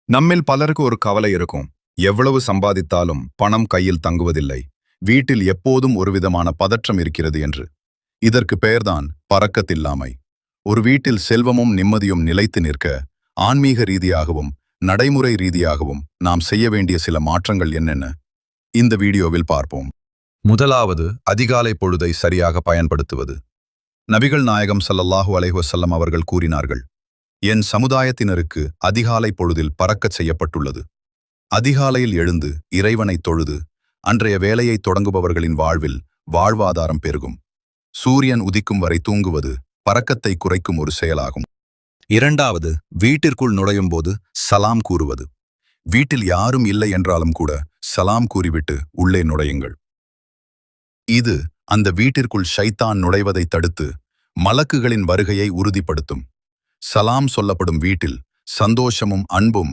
நம்மில் பலருக்கு ஒரு கவலை இருக்கும். எவ்வளவு சம்பாதித்தாலும் பணம் கையில் தங்குவதில்லை. வீட்டில் எப்போதும் ஒருவிதமான பதற்றம் இருக்கிறது என்று. இதற்கு பெயர்தான் பறக்கத்தில்லாமை. ஒரு வீட்டில் செல்வமும் நிம்மதியும் நிலைத்து நிற்க, ஆன்மீக ரீதியாகவும் நடைமுறை ரீதியாகவும் நாம் செய்ய வேண்டிய சில மாற்றங்கள் என்னென்ன இந்த வீடியோவில் பார்ப்போம். முதலாவது, அதிகாலை பொழுதை சரியாக பயன்படுத்துவது. நபிகள் நாயகம் ஸல்லல்லாஹு அலைஹி வஸல்லம் அவர்கள் கூறினார்கள், என் சமுதாயத்தினருக்கு அதிகாலை பொழுதில் பறக்கச் செய்யப்பட்டுள்ளது. அதிகாலையில் எழுந்து இறைவனைத் தொழுது அன்றைய வேலையை தொடங்குபவர்களின் வாழ்வில் வாழ்வாதாரம் பெருகும். சூரியன் உதிக்கும் வரை தூங்குவது பறக்கத்தை குறைக்கும் ஒரு செயலாகும். இரண்டாவது, வீட்டிற்குள் நுழையும் போது சலாம் கூறுவது. வீட்டில் யாரும் இல்லை என்றாலும் கூட சலாம் கூறிவிட்டு உள்ளே நுழையுங்கள். இது அந்த வீட்டிற்குள் ஷைத்தான் நுழைவதை தடுத்து மலக்குகளின் வருகையை உறுதிப்படுத்தும். சலாம் சொல்லப்படும் வீட்டில் சந்தோஷமும் அன்பும்